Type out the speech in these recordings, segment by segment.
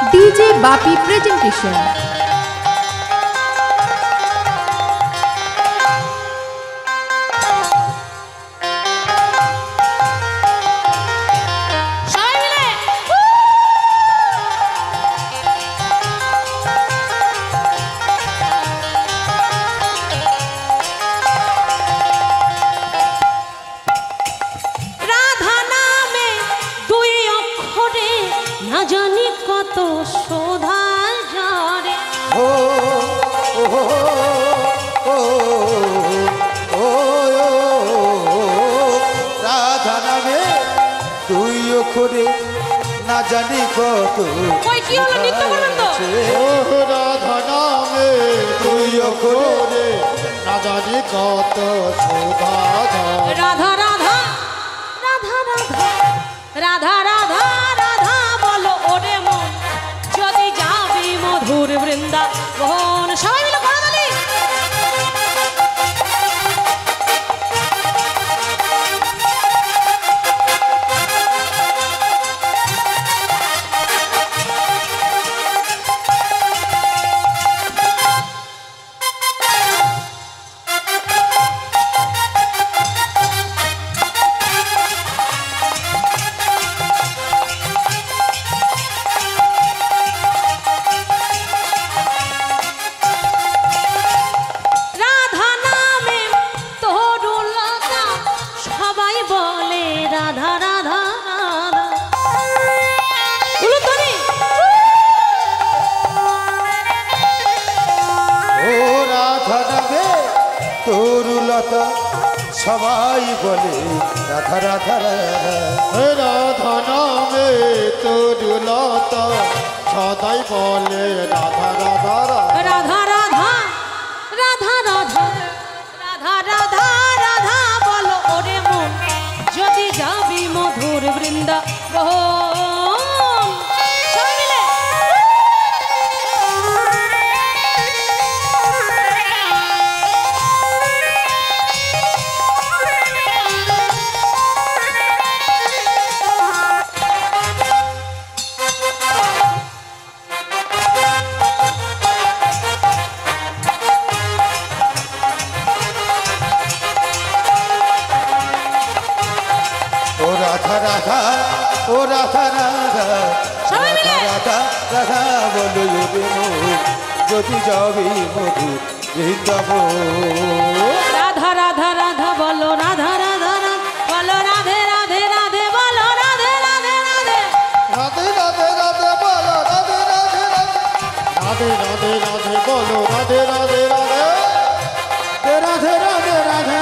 DJ Bapi presentation. না জানি কত কি হলো নৃত্য করবেন তো রাধা নামে তুই করে না জানি কত শোভা রাধা রাধা রাধা রাধা রাধা রাধা বলো ওরে মন যদি যাবি মধুর বৃন্দাবন সবাই মিলে করতালি সবাই বলে রাধা রাধা রাধা নামে তরুলতা সদাই বলে রাধা রাধা রাধা রাধা রাধা রাধা রাধা রাধা রাধা বলো ওরে মন যদি যাবি মধুর বৃন্দাবন সবাই মিলে রাধা ও রাধা রাধা রাধা রাধা রাধা বলো যদি যাবি মধু বৃন্দাবন রাধা রাধা রাধা বলো রাধা রাধা বলো রাধে রাধে রাধে বলো রাধে রাধে রাধে রাধে রাধে রাধে বলো রাধে রাধে রাধে রাধে রাধে বলো রাধে রাধে রাধে রাধে রাধে রাধে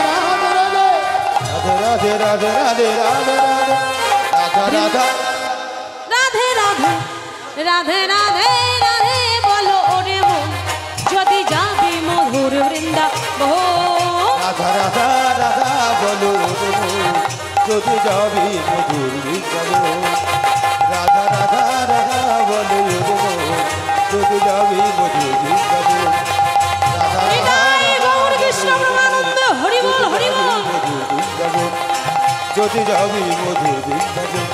রাধে রাধে রাধে রাধে রাধে রাধা রাধে রাধে রাধে রাধে রাধে বলো ওরে মন যদি যাবি মধুর বৃন্দাবন রাধা রাধা রাধা বলো যদি যাবি মধুর বৃন্দাবন রাধা রাধা রাধা বলো যদি যাবি মধুর বৃন্দাবন রাধা রাধা গৌর কৃষ্ণ প্রেমানন্দে হরি বল হরি বল মধুর বৃন্দাবন যদি যাবি মধুর বৃন্দাবন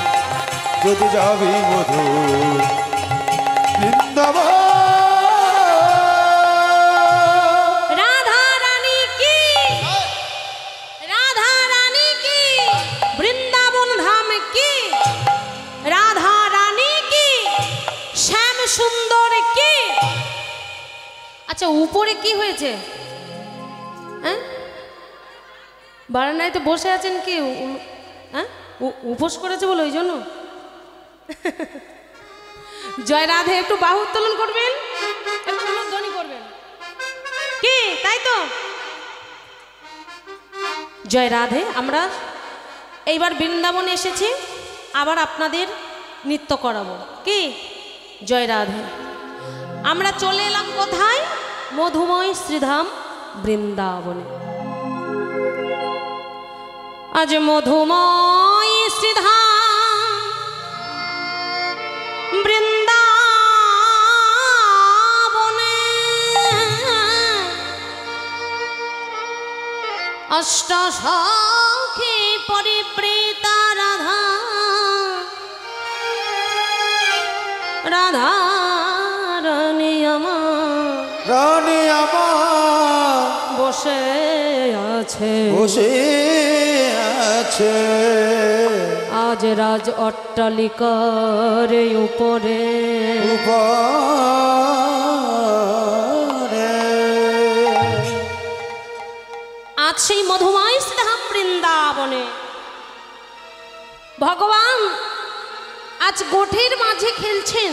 যদি যাবি মধুর বৃন্দাবন রাধা রানী কি রাধা রানী কি বৃন্দাবন ধাম কি রাধা রানী কি শ্যাম সুন্দর কি আচ্ছা উপরে কি হয়েছে হ্যাঁ বারান্দায় তো বসে আছেন কি হ্যাঁ উপোস করেছে বলে ওই জন্য জয় রাধে একটু বাহু উত্তোলন করবেন একটু ধ্বনি করবেন কি তাই তো জয় রাধে আমরা এইবার বৃন্দাবনে এসেছি আবার আপনাদের নৃত্য করাবো কি জয় রাধে আমরা চলে এলাম কোথায় মধুময় শ্রীধাম বৃন্দাবনে আজ মধুময় শ্রীধাম বৃন্দাবনে অষ্ট সখী পরিবৃতা রাধা রাধা বসে আছে বসে আছে আজ রাজ অট্টালিকার উপরে উপরে আজ সেই মধুময় শ্রীধাম বৃন্দাবনে ভগবান আজ গোঠের মাঝে খেলছেন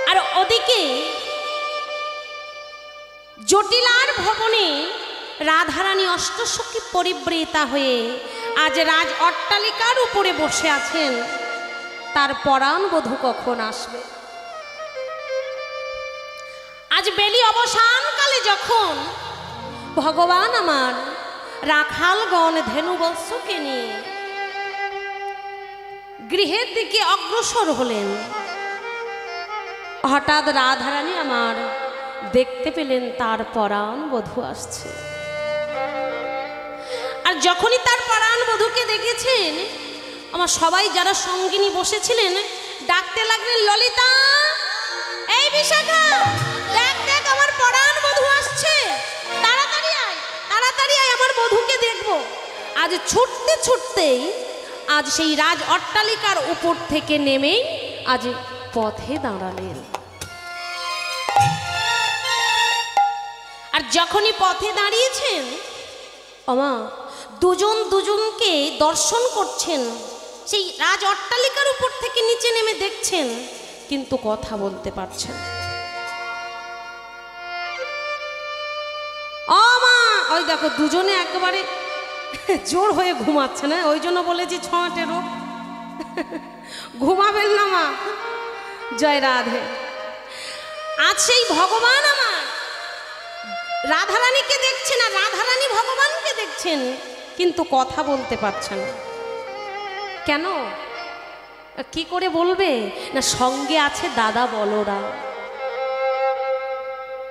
আর ওদিকে জটিলার ভবনে রাধারানী অষ্টসখী পরিবৃতা হয়ে আজ রাজ অট্টালিকার উপরে বসে আছেন। তার পরাণ বধূ কখন আসবে? আজ বেলি অবসানকালে যখন ভগবান আমার রাখালগণ ধেনুবৎসকে নিয়ে গৃহের দিকে অগ্রসর হলেন, হঠাৎ রাধারানী আমার দেখতে পেলেন তার পরাণ বধূ আসছে। আর যখনই তার পরাণ বধূকে দেখেছেন, আমার সবাই যারা সঙ্গিনী বসেছিলেন ডাকতে লাগলেন, ললিতা, এই বিশাখা, দেখ দেখ আমার পরাণ বধূ আসছে, তাড়াতাড়ি আয়, তাড়াতাড়ি আয়, আমার বধূকে দেখবো। আজ ছুটতে ছুটতেই আজ সেই রাজ অট্টালিকার উপর থেকে নেমেই আজ পথে দাঁড়ালেন। আর যখনই পথে দাঁড়িয়েছেন, ওমা দুজন দুজনকে দর্শন করছেন, সেই রাজ অট্টালিকার উপর থেকে নিচে নেমে দেখছেন, কিন্তু কথা বলতে পারছেন। ওমা ওই দেখো দুজনে একেবারে জোর হয়ে ঘুমাচ্ছে না, ওই জন্য বলেছি ছোঁয়াটে রোগ, ঘুমাবেন না মা। জয় রাধে। আজ সেই ভগবান আমার রাধারানীকে দেখছেন আর রাধারানী ভগবানকে দেখছেন, কিন্তু কথা বলতে পারছেন না। কেন? কি করে বলবে? না সঙ্গে আছে দাদা বলরাম,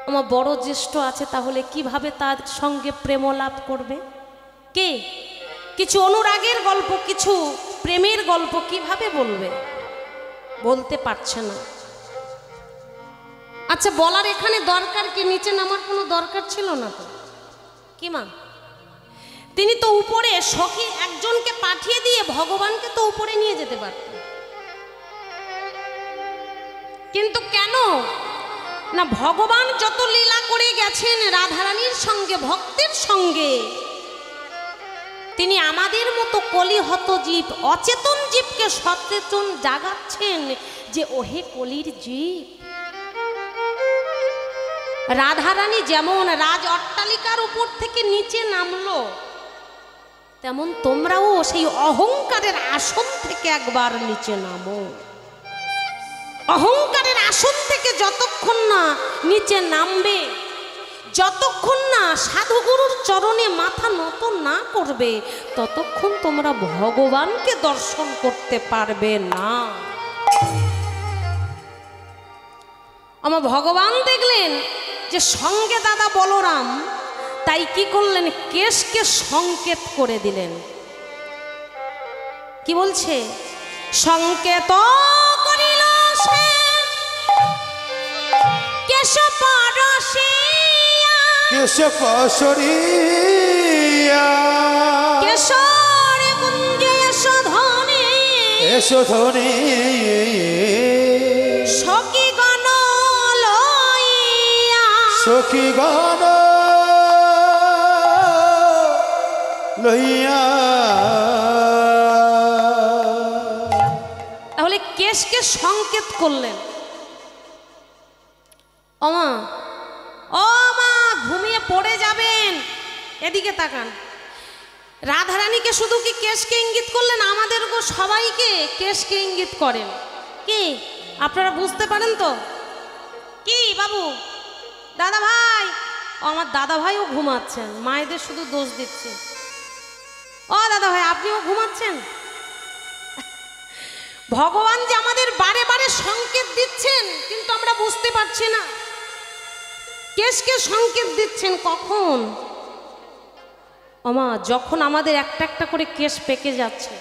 আমার বড় জ্যেষ্ঠ আছে, তাহলে কিভাবে তার সঙ্গে প্রেমলাপ করবে? কে কিছু অনুরাগের গল্প, কিছু প্রেমের গল্প কিভাবে বলবে? বলতে পারছে না। আচ্ছা বলার এখানে দরকার কি? নিচে নামার কোনো দরকার ছিল না তো। কি মা, তিনি তো উপরে সখী একজনকে পাঠিয়ে দিয়ে ভগবানকে তো উপরে নিয়ে যেতে পারতেন, কিন্তু কেন না ভগবান যত লীলা করে গেছেন রাধারানীর সঙ্গে, ভক্তের সঙ্গে, তিনি আমাদের মতো কলিহত জীব, অচেতন জীবকে সচেতন জাগাচ্ছেন যে ওহে কলির জীব। রাধারানী যেমন রাজ অট্টালিকার উপর থেকে নিচে নামলো, তেমন তোমরাও সেই অহংকারের আসন থেকে একবার নিচে নামো। অহংকারের আসন থেকে যতক্ষণ না নিচে নামবে, যতক্ষণ না সাধুগুরুর চরণে মাথা নত না করবে, ততক্ষণ তোমরা ভগবানকে দর্শন করতে পারবে না। আমার ভগবান দেখলেন যে সঙ্গে দাদা বলরাম, তাই কি করলেন? কেশকে সংকেত করে দিলেন। কি বলছে? সংকেত করিল সে কেশ পরশিয়া, কেশ পরশিয়া, কেশরে কুঞ্জে শোধনে, শোধনে সখী গণ লইয়া, সখী গণ লইয়া। তাহলে কেশকে সংকেত করলেন। ওমা ও মা, ঘুমিয়ে পড়ে যাবেন, এদিকে তাকান। রাধারানীকে শুধু কি কেশকে ইঙ্গিত করলেন? আমাদেরকে সবাইকে কেশকে ইঙ্গিত করেন। কি আপনারা বুঝতে পারেন তো? কি বাবু, দাদা ভাই, আমার দাদা ভাইও ঘুমাচ্ছেন, মায়েদের শুধু দোষ দিচ্ছে। ও দাদা ভাই, আপনিও ঘুমাচ্ছেন? ভগবান যে আমাদের বারে বারে সংকেত দিচ্ছেন, কিন্তু আমরা বুঝতে পারছি না। কেশকে সংকেত দিচ্ছেন কখন? ওমা যখন আমাদের একটা একটা করে কেশ পেকে যাচ্ছে,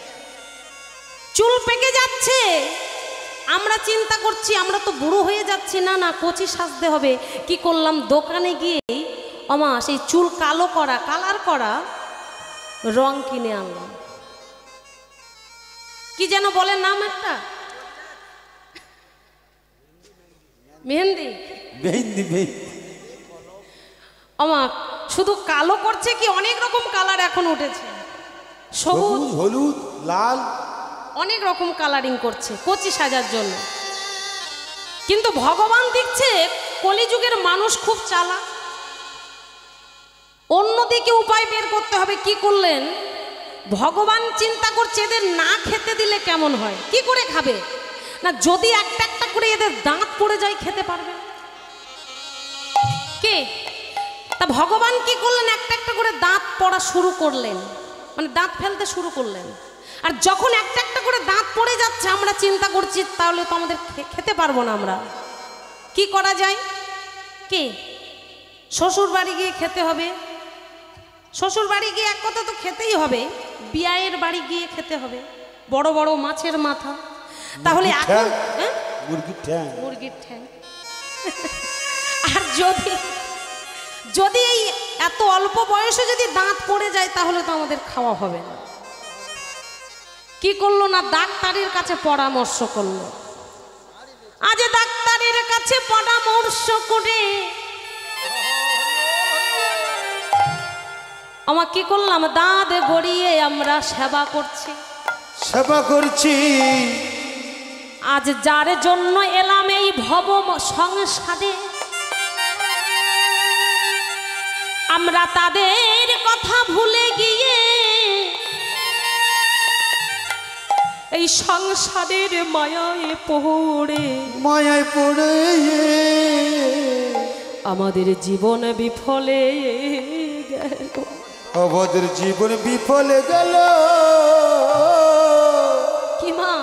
চুল পেকে যাচ্ছে, আমরা চিন্তা করছি আমরা তো বুড়ো হয়ে যাচ্ছি, না না কচি সাজতে হবে। কি করলাম? দোকানে গিয়ে আমা সেই চুল কালো করা কালার করা রং কিনে আনলাম। কি যেন বলে নাম একটা, মেহেন্দি। আমা শুধু কালো করছে কি, অনেক রকম কালার এখন উঠেছে, সবুজ হলুদ লাল অনেক রকম কালারিং করছে কচি সাজার জন্য। কিন্তু ভগবান দেখছে কলিযুগের মানুষ খুব চালাক, অন্যদিকে উপায় বের করতে হবে। কি করলেন ভগবান চিন্তা করছে এদের না খেতে দিলে কেমন হয়, কি করে খাবে না, যদি একটা একটা করে এদের দাঁত পড়ে যায় খেতে পারবে কে? তা ভগবান কি করলেন, একটা একটা করে দাঁত পড়া শুরু করলেন, মানে দাঁত ফেলতে শুরু করলেন। আর যখন একটা একটা করে দাঁত পড়ে যাচ্ছে আমরা চিন্তা করছি তাহলে তো আমাদের খেতে পারবো না, আমরা কি করা যায়? কি শ্বশুর বাড়ি গিয়ে খেতে হবে, শ্বশুর বাড়ি গিয়ে এক কথা তো খেতেই হবে, বিয়ের বাড়ি গিয়ে খেতে হবে বড় বড় মাছের মাথা, তাহলে এখন মুরগির ঠ্যাং। আর যদি এই এত অল্প বয়সে যদি দাঁত পড়ে যায় তাহলে তো আমাদের খাওয়া হবে না। কি করলো না, ডাক্তারের কাছে পরামর্শ করলো। আজ ডাক্তারের কাছে পরামর্শ করে আমার কি করলাম, দাঁত গড়িয়ে আমরা সেবা করছি। আজ যার জন্য এলাম এই ভব সংসারে, আমরা তাদের কথা ভুলে গিয়ে এই সংসারের মায়ায় পড়ে আমাদের জীবন বিফলে গেল, আমাদের জীবন বিফলে গেল। কি মা,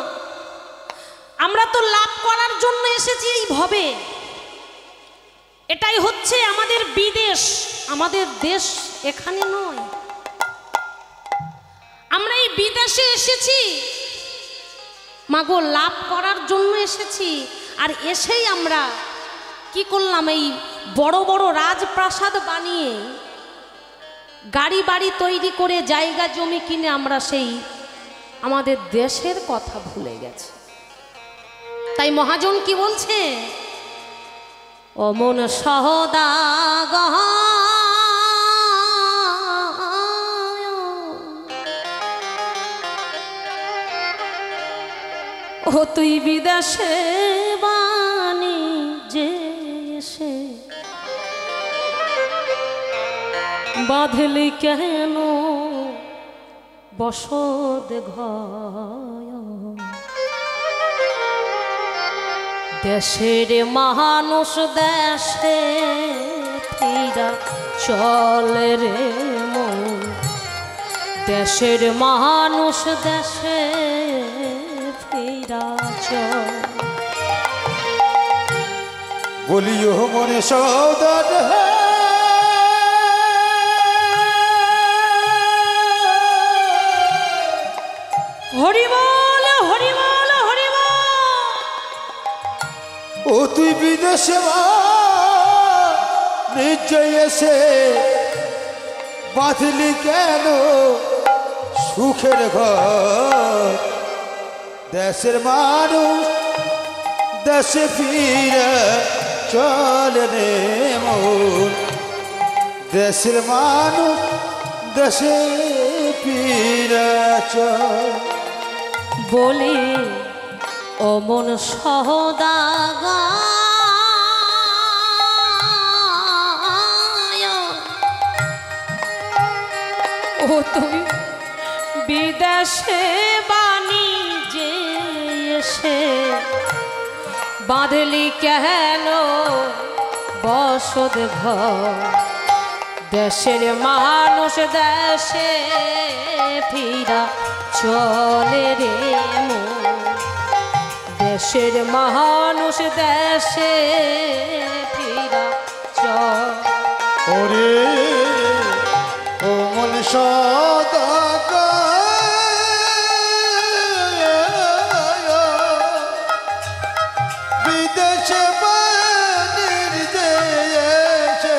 আমরা তো লাভ করার জন্য এসেছি এই ভবে, এটাই হচ্ছে আমাদের বিদেশ, আমাদের দেশ এখানে নয়। আমরা এই বিদেশে এসেছি মাগো লাভ করার জন্য এসেছি, আর এসেই আমরা কি করলাম, এই বড় বড় রাজপ্রাসাদ বানিয়ে গাড়ি বাড়ি তৈরি করে জায়গা জমি কিনে আমরা সেই আমাদের দেশের কথা ভুলে গেছি। তাই মহাজন কি বলছে, ও মন সহদাগর ও তুই বিদেশে বাণিজ্যে এসে বাঁধলি কেন বসত ঘর, দেশের মানুষ দেশে ফিরা চলে রে মন, দেশের মানুষ দেশে ফিরা চল। বলিও মনে সৌদার হরি বল হরি বল হরি বল। ও তুই বিদেশে নিজে এসে বাঁধলি কেন সুখের ঘর, দেশের মানুষ দেশে ফিরে চলে রে মন, দেশের মানুষ দেশে ফিরে চল। বলি ও মন সহদাগর ও তুমি বিদেশে বাণিজ্যে এসে বাঁধলি কেন বসত ঘর, দেশের মানুষ দেশে ফিরা চলে রে মন, দেশের মানুষ দেশে ফিরা চল। ওরে ও মন সদাগর বিদেশে বাণিজ্যে এসে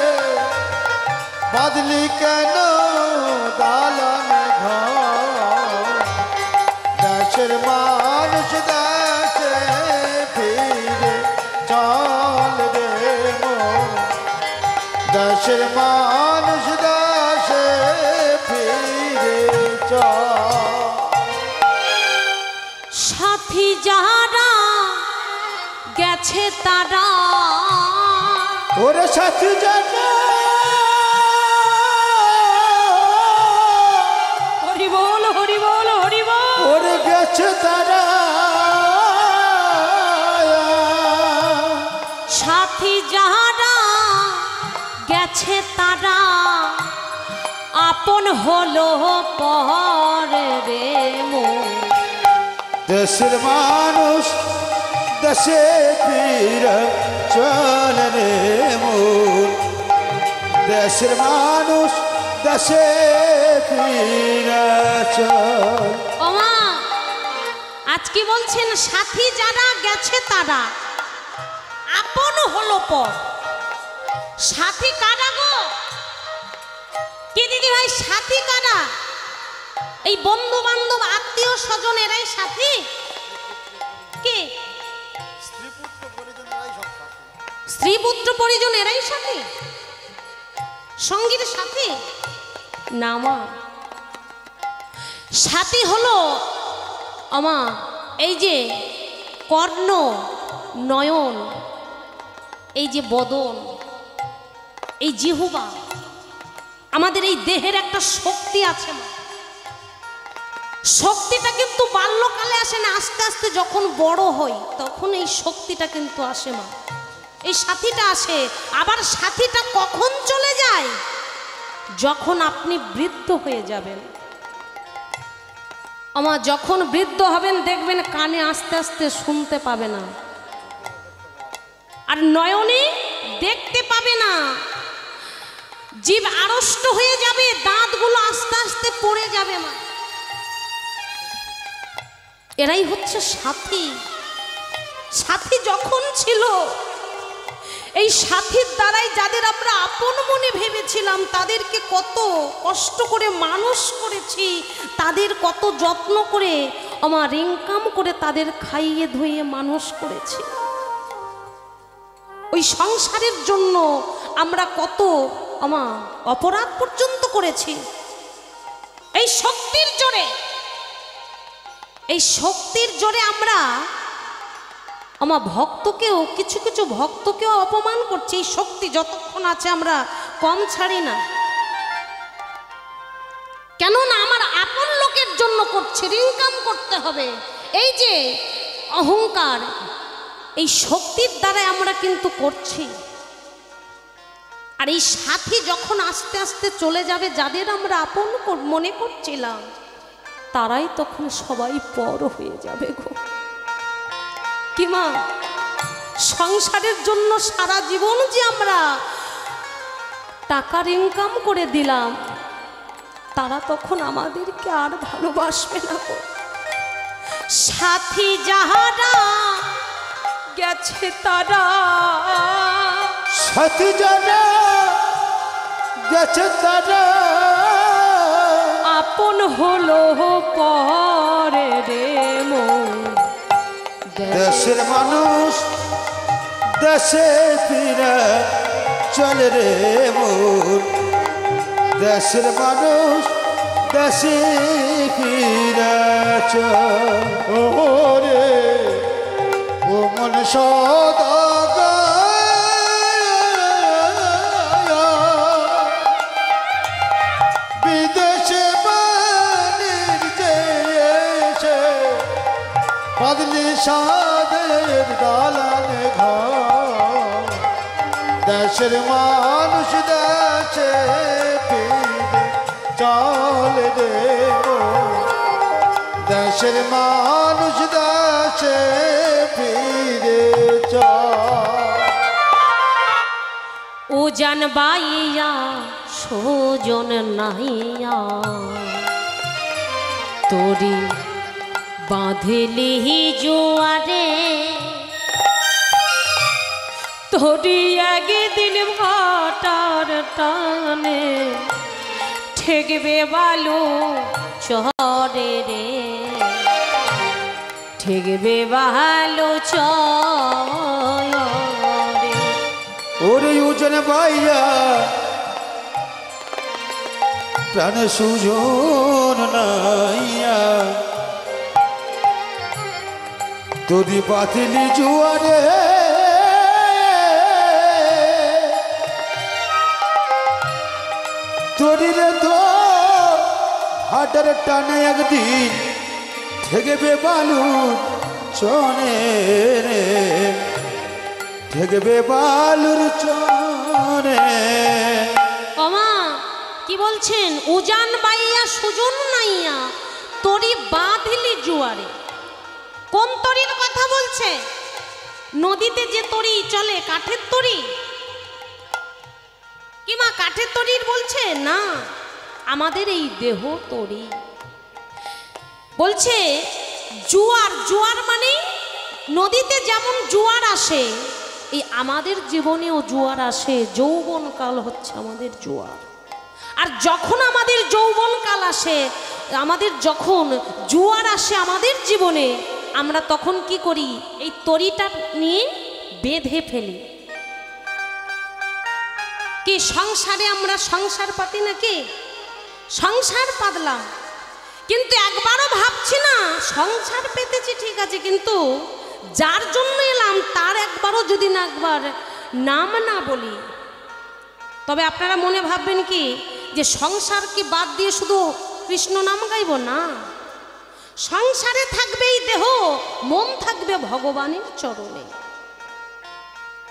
বাঁধলি কেন দালানে ঘর দেশের মানুষ দেশে ফিরে চল রে মন দেশের মানুষ দেশে ফিরে চল সাথী যারা গেছে তারা ওরে সাথী জানা হরি বল হরি বল হরি বল ওরে গেছে তারা সাথী যারা গেছে তারা আপন হলো পরে রে মন দেশের মানুষ দেশে ফিরে চল রে মন দেশের মানুষ দেশে ফিরে চল ওমা আজ কি বলছেন সাথী যারা গেছে তারা আপন হলো পর সাথী কারা গো কি দিদি ভাই সাথী কারা এই বন্ধু বান্ধব আত্মীয় স্বজন এরাই সাথী কে স্ত্রী পুত্র পরিজন এরাই সাথী সঙ্গীর সাথী না মা সাথী হলো আমা এই যে কর্ণ নয়ন এই যে বদন এই জিহ্বা আমাদের এই দেহের একটা শক্তি আছে মা শক্তিটা কিন্তু বাল্যকালে আসে না আস্তে আস্তে যখন বড় হই তখন এই শক্তিটা কিন্তু আসে মা এই সাথীটা আসে আবার সাথীটা কখন চলে যায় যখন আপনি বৃদ্ধ হয়ে যাবেন আমা যখন বৃদ্ধ হবেন দেখবেন কানে আস্তে আস্তে শুনতে পাবে না আর নয়নে দেখতে পাবে না জীব আড়ষ্ট হয়ে যাবে দাঁতগুলো আস্তে আস্তে পড়ে যাবে মা এরাই হচ্ছে সাথী সাথী যখন ছিল এই সাথীর দ্বারাই যাদের আমরা আপন মনে ভেবেছিলাম তাদেরকে কত কষ্ট করে মানুষ করেছি তাদের কত যত্ন করে আমার ইনকাম করে তাদের খাইয়ে ধুইয়ে মানুষ করেছি ওই সংসারের জন্য আমরা কত আমার অপরাধ পর্যন্ত করেছি এই শক্তির জোরে আমরা আমার ভক্তকেও কিছু কিছু ভক্তকেও অপমান করছি এই শক্তি যতক্ষণ আছে আমরা কম ছাড়ি না কেননা আমার আপন লোকের জন্য করছি ইনকাম করতে হবে এই যে অহংকার এই শক্তির দ্বারা আমরা কিন্তু করছি আর এই সাথী যখন আস্তে আস্তে চলে যাবে যাদের আমরা আপন মনে করছিলাম তারাই তখন সবাই পর হয়ে যাবে গো কি মা সংসারের জন্য সারা জীবন যে আমরা টাকার ইনকাম করে দিলাম তারা তখন আমাদেরকে আর ভালোবাসবে না গো সাথী যাহারা গেছে তারা সাথী যারা গেছে তারা আপন হলো পরে রে মন দেশের মানুষ দেশে ফিরে চল রে মন দেশের মানুষ দেশে ফিরে চল ও রে ও মন সদা বিদেশে বাদলি সাদের দালানে ঘর দেশের মানুষ দেশে ফিরে চল রে দেশের মানুষ দেশে ফিরে চল ও জানবাইয়া সোজন নাইয়া তোরি বাঁধলি জোয়ারে তো তোরি একদিন ভাটার টানে ঠেকবে বালু চরে রে, ঠেকবে বালু চরে। ওরে উজন ভাইয়া প্রাণ সুজন নাইয়া তোরি পাতিলি জুয়ারে তোরি রে তো হাটার টানে একদিন ঠেকবে বালু চনে রে, ঠেকবে বালুর চনে। ওমা কি বলছেন? উজান বাইয়া সুজন নাইয়া তরি বাঁধলি জুয়ারে। কোন তরির কথা বলছে? নদীতে যে তরি চলে কাঠের তরি? কিমা কাঠের তরির বলছে না, আমাদের এই দেহ তরি। বলছে জোয়ার, জোয়ার মানে নদীতে যেমন জোয়ার আসে, এই আমাদের জীবনেও জোয়ার আসে। যৌবনকাল হচ্ছে আমাদের জোয়ার। আর যখন আমাদের যৌবনকাল আসে, আমাদের যখন জোয়ার আসে আমাদের জীবনে, আমরা তখন কি করি? এই তরিটা নিয়ে বেঁধে ফেলি। কি সংসারে আমরা সংসার পাতি নাকি? সংসার পাতলাম, কিন্তু একবারও ভাবছি না সংসার পেতেছি ঠিক আছে, কিন্তু যার জন্য এলাম তার একবারও যদি না একবার নাম না বলি, তবে আপনারা মনে ভাববেন কি যে সংসার কি বাদ দিয়ে শুধু কৃষ্ণ নাম গাইব? না, সংসারে থাকবে এই দেহ, মন থাকবে ভগবানের চরণে।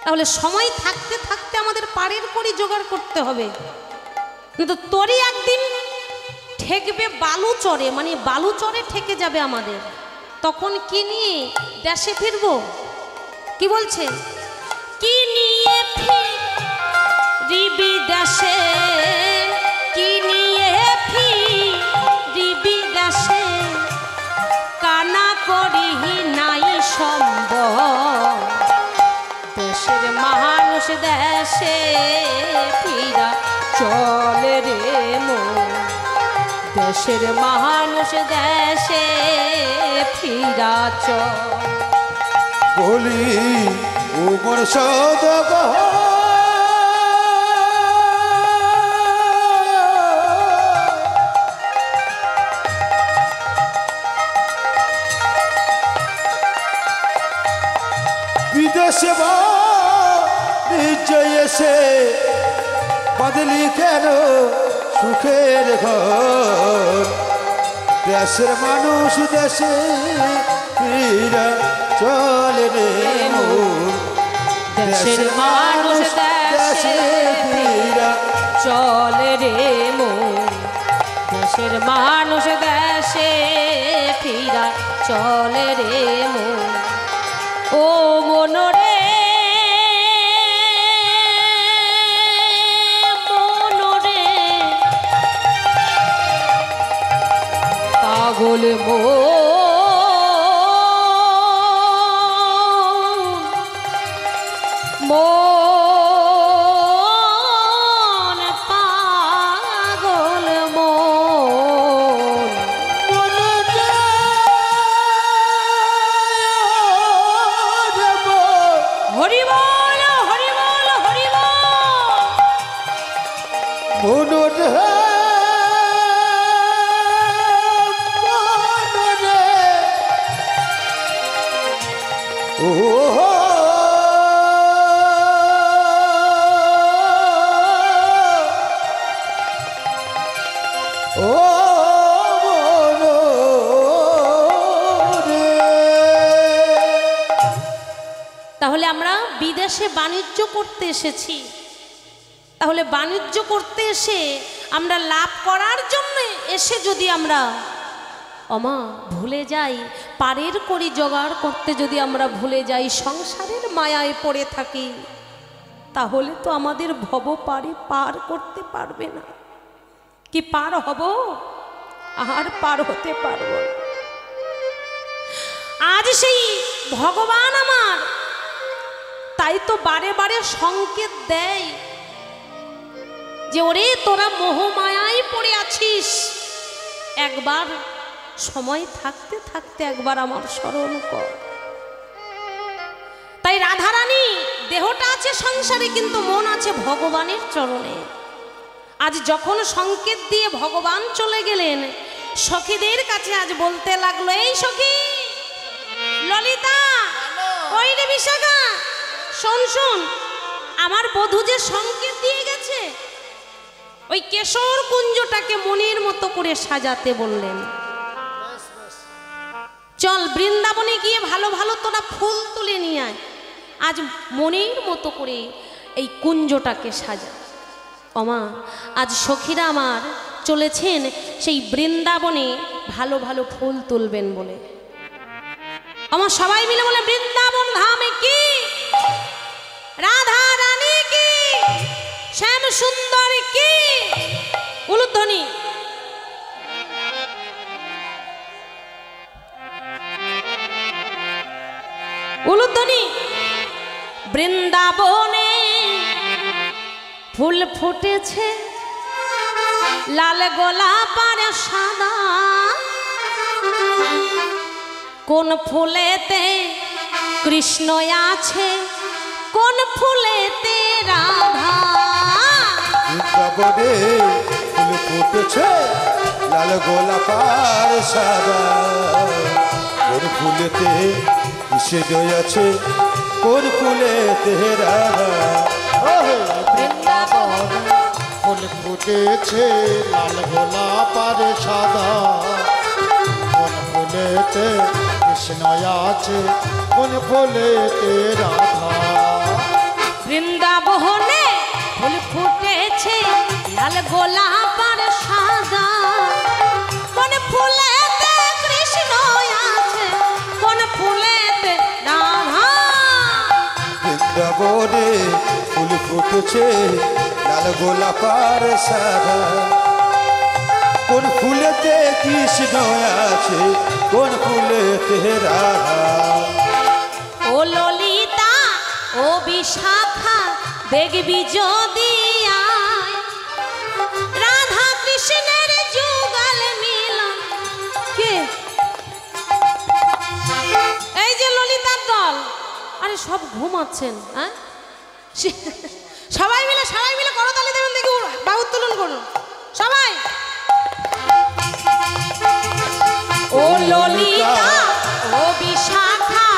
তাহলে সময় থাকতে থাকতে আমাদের পাড়ের করি জোগাড় করতে হবে, কিন্তু তোরই একদিন ঠেকবে বালু চরে, মানে বালু চরে ঠেকে যাবে আমাদের। তখন কি নিয়ে দেশে ফিরবো? কি বলছে? কি নিয়ে ফিরবি দেশে, কি নিয়ে ফিরবি দেশে, কানা করি নাই সম্ভব, দেশের মানুষ দেশে ফিরা চলে রে মন, দেশের মানুষ দেশে ফিরা চল। বলি ও মোর সদগ বিদেশে বাণিজ্যে এসে বাদলি কেন সুখের ঘর, দেশের মানুষ দেশে ফিরা চলে রে মোর, দেশের মানুষ দেশে ফিরা চলে রে মন, দেশের মানুষ দেশে ফিরা চলে রে মন। ও মনরে মনরে পাগল মন পাগল মন, হরি বল হরি বল হরি বল। তাহলে আমরা বিদেশে বাণিজ্য করতে এসেছি, তাহলে বাণিজ্য করতে এসে আমরা লাভ করার জন্য এসে যদি আমরা অমা ভুলে যাই, পারের করি জোগাড় করতে যদি আমরা ভুলে যাই, সংসারের মায়ায় পড়ে থাকি, তাহলে তো আমাদের ভব পারে পার করতে পারবে না। কি পার হব? আর পার হতে পারব না। আজ সেই ভগবান আমার তাই তো বারে বারে সংকেত দেয় যে ওরে তোরা মোহমায়ায় পড়ে আছিস, একবার সময় থাকতে থাকতে একবার আমার স্মরণ কর। তাই রাধারানী দেহটা আছে সংসারে, কিন্তু মন আছে ভগবানের চরণে। আজ যখন সংকেত দিয়ে ভগবান চলে গেলেন, সখীদের কাছে আজ বলতে লাগলো, এই সখী ললিতা, ওই রে বিশাখা, শোন শোন, আমার বধূ যে সংকেত দিয়ে গেছে, ওই কেশর কুঞ্জটাকে মনের মতো করে সাজাতে বললেন। চল বৃন্দাবনে গিয়ে ভালো ভালো তোরা ফুল তুলে নিয়ে আয়, আজ মনের মতো করে এই কুঞ্জটাকে সাজা। ওমা, আজ সখীরা আমার চলেছেন সেই বৃন্দাবনে ভালো ভালো ফুল তুলবেন বলে। আমার সবাই মিলে বলে, বৃন্দাবন ধামে কি, রাধা রানী কি, শ্যাম সুন্দর কি, উলুধ্বনি। উলুধ্বনি। বৃন্দাবনে ফুল ফুটেছে, লাল গোলাপ আর সাদা, কোন ফুলেতে কৃষ্ণ আছে, কোন ফুলেতে রাধা। বৃন্দাবনে ফুল ফুটেছে, লাল গোলাপ আর সাদা, কোন ফুলেতে কৃষ্ণ আছে, কোন ফুলেতে রাধা। বৃন্দাবনে ফুল ফুটেছে, লাল গোলাপ আর সাদা, কোন ফুলেতে কৃষ্ণ আছে, কোন ফুলেতে রাধা। বৃন্দাবনে ফুল ফুটেছে, লাল গোলাপ আর সাদা, কোন ফুলেতে কৃষ্ণ আছে, কোন ফুলেতে রাধা। বৃন্দাবনে ফুল ফুটেছে, লাল গোলাপ আর সাদা, কোন ফুলেতে কৃষ্ণ আছে, কোন ফুলেতে রাধা। ও ললিতা, ও বিশাখা, দেখবি যদি আয়, রাধা কৃষ্ণের যুগল মিলন। কে? এই যে ললিতার দল, আরে সব ঘুমাচ্ছেন, হ্যাঁ? সবাই মিলে করতালি দেবেন, দেখি বাহু উত্তোলন করুন সবাই। ও ললিতা, ও বিশাখা,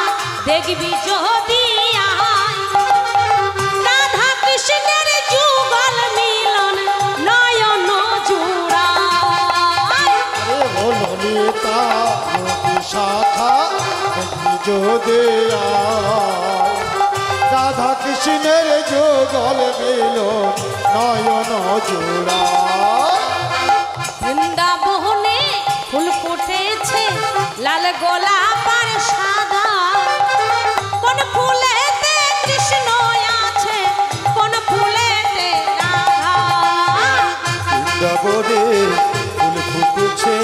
দেখবি যদি আয়, রাধা কৃষ্ণের যুগল মিলন নয়ন জুড়ায়। আরে ও ললিতা, ও বিশাখা, দেখবি যদি আয়, রাধা কৃষ্ণের যুগল মিলন নয়ন জোড়ায়। বৃন্দাবনে ফুল ফুটেছে, লাল গোলাপ আর সাদা, কোন ফুলেতে কৃষ্ণ আছে, কোন ফুলেতে রাধা। বৃন্দাবনে ফুল ফুটেছে,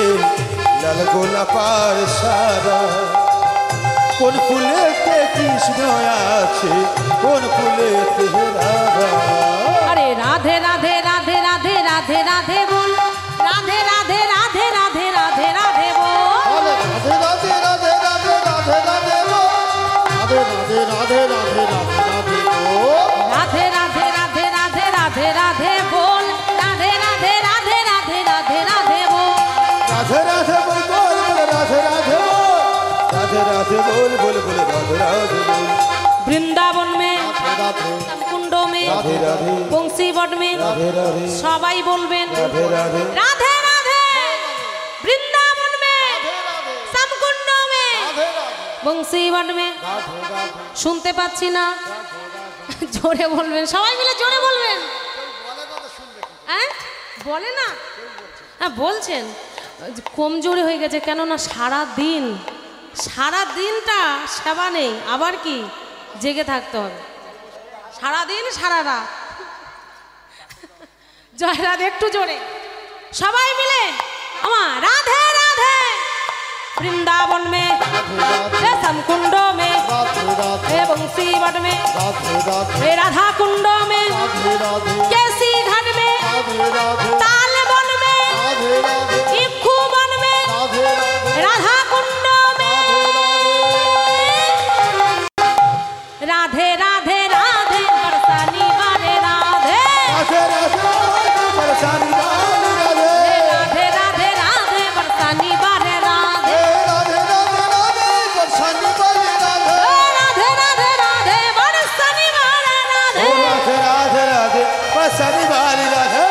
লাল গোলাপ আর সাদা, কোন ফুলেতে কৃষ্ণ আছে, কোন ফুলেতে রাধা। আরে রাধে রাধে রাধে রাধে রাধে রাধে বল, রাধে রাধে রাধে রাধে রাধে রাধে বল, রাধে রাধে রাধে রাধে রাধে রাধে বল, রাধে রাধে রাধে রাধে রাধে রাধে বল, রাধে রাধে রাধে রাধে রাধে রাধে বল, রাধে রাধে রাধে রাধে রাধে রাধে বল, রাধে রাধে বল বল বল, রাধে রাধে বল, রাধে রাধে বল বল বল, রাধে রাধে বল। বৃন্দাবন में, রাধে कुंड में, রাধে রাধে बंसी बट में, রাধে রাধে সবাই বলবেন রাধে রাধে রাধে রাধে। বৃন্দাবন में, समकुंड में, রাধে बंसी बट में, রাধে রাধে। শুনতে পাচ্ছি না, জোরে বলবেন, সবাই মিলে জোরে বলবেন। হ্যাঁ বলে না, হ্যাঁ বলছেন, কমজোরি হয়ে গেছে, কেননা সারা দিনটা সেবা নেই, আবার কি জেগে থাকতে হবে সারাদিন সারা রাত। জয় রাধে, একটু জোরে সবাই মিলে আমার রাধে রাধে वृंदावन में रेशम कुंडों में बंसी वट में राधा कुंडों में कैसी घाट में ताल वन में इक्खू वन में राधा कुंडों में राधे राधे राधे बरसानी वाले राधे राधे राधे राधे बरसानी वाले राधे राधे राधे राधे बरसानी वाले राधे बरसानी वाली राधे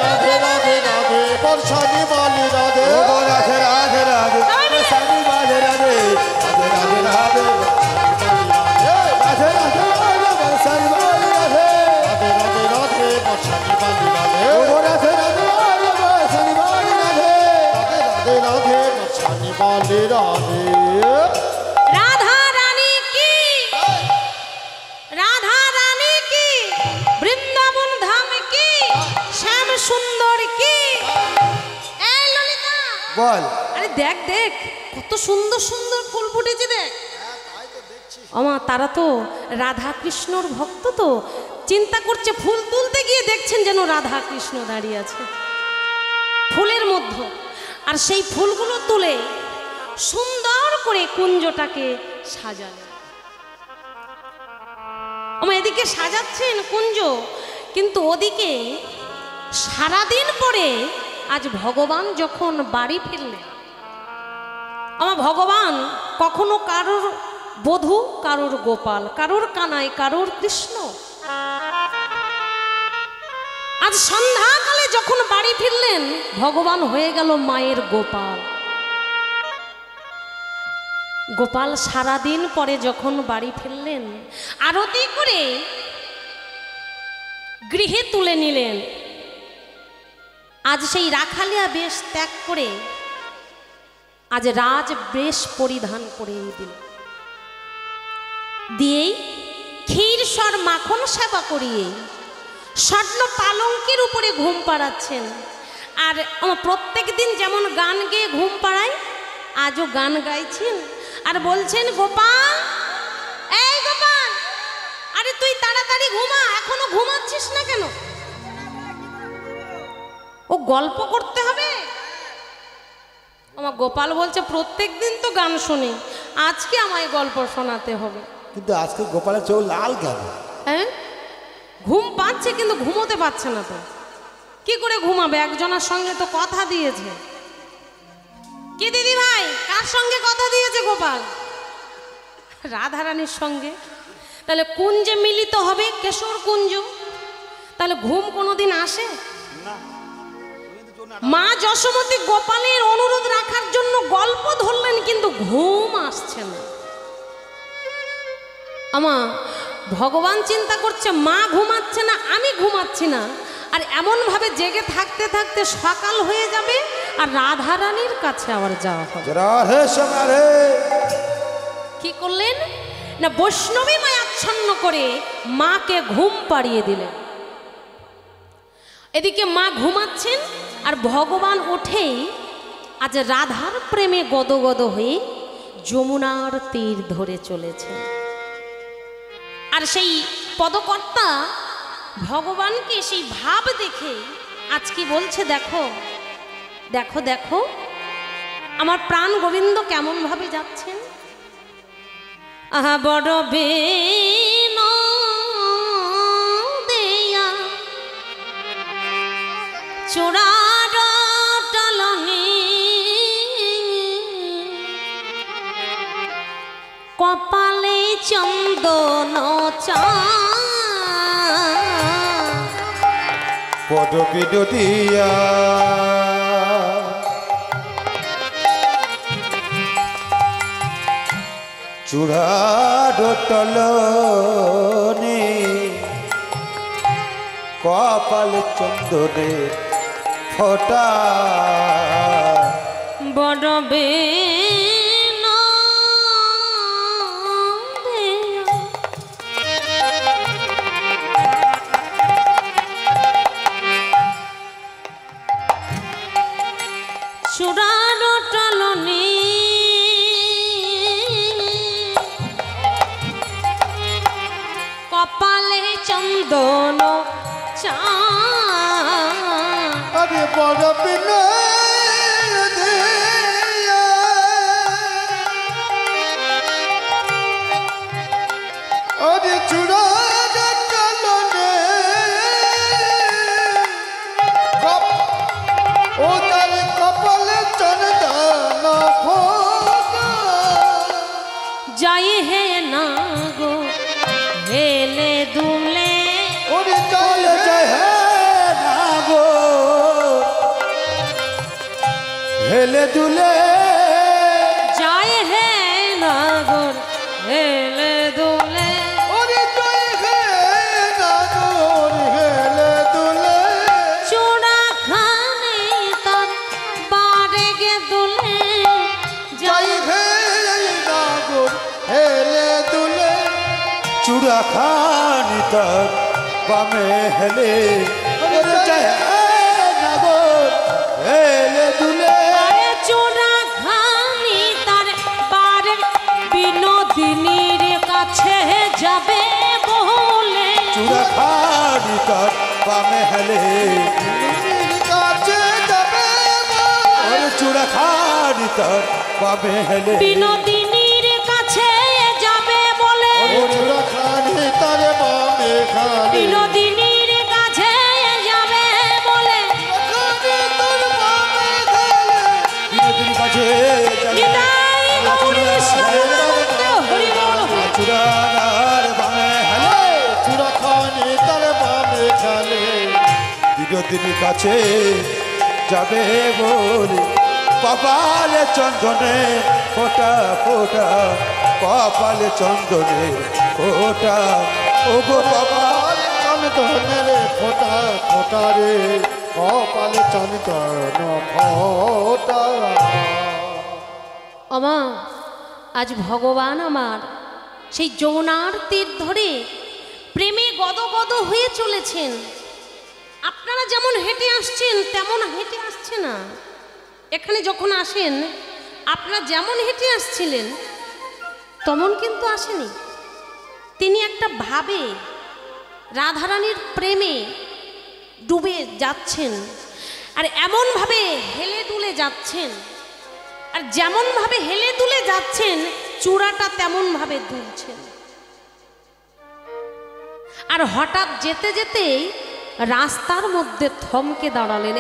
राधे राधे राधे बरसानी वाली राधे राधे राधे राधे बरसानी वाली राधे राधे राधे राधे राधे राधे बरसानी वाली राधे राधे राधे राधे बरसानी वाली राधे राधे राधे बरसानी वाली राधे राधे राधे बरसानी वाली राधे राधा रानी की वृंदावन धाम की श्याम सुंदर की ए ललिता বল আরে দেখ দেখ কত সুন্দর সুন্দর ফুল ফুটেছে দেখ আমা তারা তো রাধা কৃষ্ণর ভক্ত তো চিন্তা করছে ফুল তুলতে গিয়ে দেখছেন যেন রাধা কৃষ্ণ দাঁড়িয়ে আছে ফুলের মধ্যে আর সেই ফুলগুলো তুলে সুন্দর করে কুঞ্জটাকে সাজালেন আমার এদিকে সাজাচ্ছেন কুঞ্জ কিন্তু ওদিকে সারাদিন পরে আজ ভগবান যখন বাড়ি ফিরলেন আমার ভগবান কখনো কারোর বধূ কারোর গোপাল কারোর কানাই কারোর কৃষ্ণ আজ সন্ধ্যাকালে যখন বাড়ি ফিরলেন ভগবান হয়ে গেল মায়ের গোপাল গোপাল সারাদিন পরে যখন বাড়ি ফিরলেন আরতি করে গৃহে তুলে নিলেন আজ সেই রাখালিয়া বেশ ত্যাগ করে আজ রাজ বেশ পরিধান করে দিল দিয়েই ক্ষীরসর মাখন সেবা করিয়ে স্বর্ণ পালঙ্কের উপরে ঘুম পাড়াচ্ছেন আর প্রত্যেক দিন যেমন গান গেয়ে ঘুম পাড়ায় আজও গান গাইছেন আর বলছেন গোপাল এই গোপাল আরে তুই তাড়াতাড়ি ঘুমা এখনো ঘুমাচ্ছিস না কেন ও গল্প করতে হবে আমার গোপাল বলছে প্রত্যেক দিন তো গান শুনি আজকে আমায় গল্প শোনাতে হবে কিন্তু আজকে গোপালের চোখ লাল কেন হ্যাঁ ঘুম পাচ্ছে কিন্তু ঘুমোতে পারছে না তো কি করে ঘুমাবে একজনের সঙ্গে তো কথা দিয়েছে কি দিদি ভাই কার সঙ্গে কথা দিয়েছে গোপাল রাধারানীর সঙ্গে তাহলে কুঞ্জে মিলিত হবে কেশর কুঞ্জ তাহলে ঘুম কোনোদিন আসে মা যশোমতী গোপালের অনুরোধ রাখার জন্য গল্প ধরলেন কিন্তু ঘুম আসছে না আমা ভগবান চিন্তা করছে মা ঘুমাচ্ছে না আমি ঘুমাচ্ছি না আর এমন ভাবে জেগে থাকতে থাকতে সকাল হয়ে যাবে আর রাধারানীর কাছে আবার যাওয়া হবে রাধে সমারে কি করলেন না বৈষ্ণবী মায়াচ্ছন্ন করে মাকে ঘুম পাড়িয়ে দিলেন এদিকে মা ঘুমাচ্ছেন আর ভগবান উঠেই আজ রাধার প্রেমে গদগদ হয়ে যমুনার তীর ধরে চলেছে আর সেই পদকর্তা ভগবানকে সেই ভাব দেখে আজ কি বলছে দেখো দেখো দেখো আমার প্রাণ গোবিন্দ কেমন ভাবে যাচ্ছেন আহা বড় বেন দেয়া চোরার টালনে কপালে চন্দন চা পদকে দিয়া চূড়ার তলনে কপালে চন্দনে ফোটা বড় বেন দেয়া চূড়ার টালনে কপালে চন্দন চা আরে বড় বিনয় দিয়া আরে চূড়া চলনে ও তার কপালে চন্দন ফোটা যাই হে না গো হেলে দুলে ওরে চলে যায় হে না গো হেলে দুলে যাই হে না গো হেলে দুলে ওরে জয় হে না গো হেলে দুলে চূড়া খানে তার বারে গে দুলে জয় হে না গো হেলে দুলে চূড়া খানি তার বামে হেলে ওরে জয় হে না গো হেলে দুলে আরে চূড়া খানি তার বারে বিনোদিনীর কাছে যাবে বলে চূড়া খানি তার বামে হেলে কাছে যাবে ওরে চূড়া খানি তার বামে হেলে বিনোদিনীর কাছে যাবে বলে চূড়া খানি তার বামে হেলে বিনোদিনীর কাছে যাবে বলে বিনোদিনীর কাছে যাবে নিতাই গৌর কৃষ্ণ হরি বল চূড়ার বামে হেলে চূড়া খানি তার বামে হেলে বিনোদিনীর কাছে যাবে বলে কপালে চন্দনে ফোটা ফোটা কপালে চন্দনে ফোটা ও গো কপাল চন্দনে রে ফোটা ফোটা রে কপালে চন্দন ফোটা আমা আজ ভগবান আমার সেই যৌনার তীর ধরে প্রেমে গদগদ হয়ে চলেছেন। আপনারা যেমন হেঁটে আসছেন তেমন হেঁটে আসছে না। এখানে যখন আসেন আপনারা যেমন হেঁটে আসছিলেন তেমন কিন্তু আসেনি। তিনি একটা ভাবে রাধারানীর প্রেমে ডুবে যাচ্ছেন আর এমনভাবে হেলে দুলে যাচ্ছেন, আর যেমনভাবে হেলে দুলে যাচ্ছেন চূড়াটা তেমনভাবে দুলছেন। আর হঠাৎ যেতে যেতেই রাস্তার মধ্যে থমকে দাঁড়ালেন।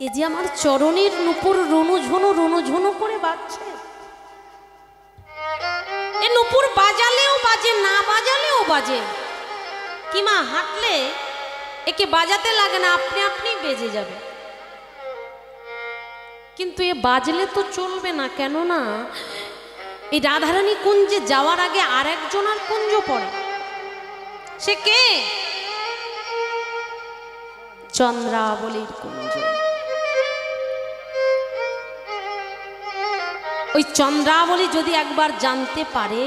এ যে আমার চরণের নুপুর রুনুঝুনু করে বাজছে। এ নুপুর বাজালেও বাজে, না বাজালেও বাজে। কিমা হাঁটলে একে বাজাতে লাগে না, আপনি আপনি বেজে যাবে। কিন্তু এ বাজলে তো চলবে না, কেননা এই রাধারানী কুঞ্জে যাওয়ার আগে আর একজনের কুঞ্জ পড়ে। সে কে? চন্দ্রাবলীর কুঞ্জ। ওই চন্দ্রাবলী যদি একবার জানতে পারে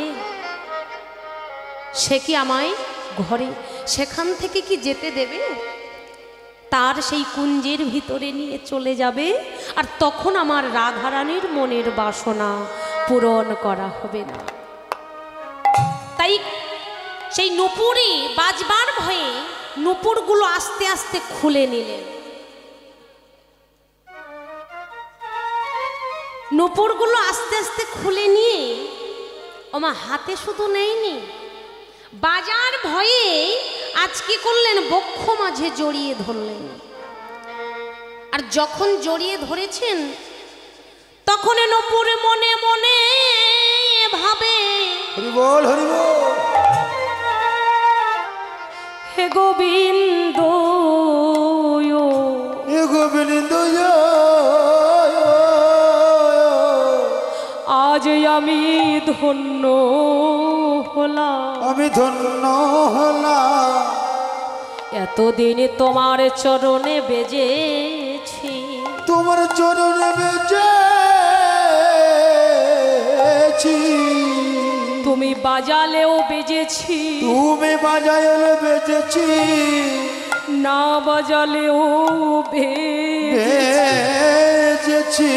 সে কি আমায় ঘরে সেখান থেকে কি যেতে দেবে? তার সেই কুঞ্জের ভিতরে নিয়ে চলে যাবে, আর তখন আমার রাধারানীর মনের বাসনা পূরণ করা হবে না। তাই সেই নুপুরে বাজবার ভয়ে নুপুরগুলো আস্তে আস্তে খুলে নিলেন। নুপুরগুলো আস্তে আস্তে খুলে নিয়ে ওমা হাতে শুধু নেয়নি, বাজার ভয়ে আজ কি করলেন, বক্ষ মাঝে জড়িয়ে ধরলেন। আর যখন জড়িয়ে ধরেছেন তখন নুপুর মনে মনে ভাবে, হরি বল হরি বল, হে গোবিন্দ হে গোবিন্দ আজ আমি ধন্য হলাম, আমি ধন্য হলাম। এতদিন তোমার চরণে বেজেছি, তোমার চরণে বেজেছি, তুমি বাজালেও বেজেছি, তুমি বাজালে বেজেছি, না বাজালেও বেজেছি, বেজেছি,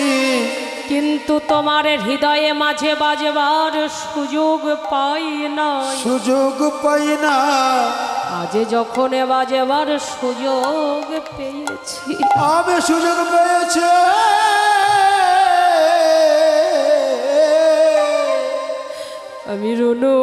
কিন্তু তোমার হৃদয়ে মাঝে বাজবার সুযোগ পাই না, সুযোগ পাই না। আজ যখন বাজবার সুযোগ পেয়েছি, আমি সুযোগ পেয়েছি, আমি রুনু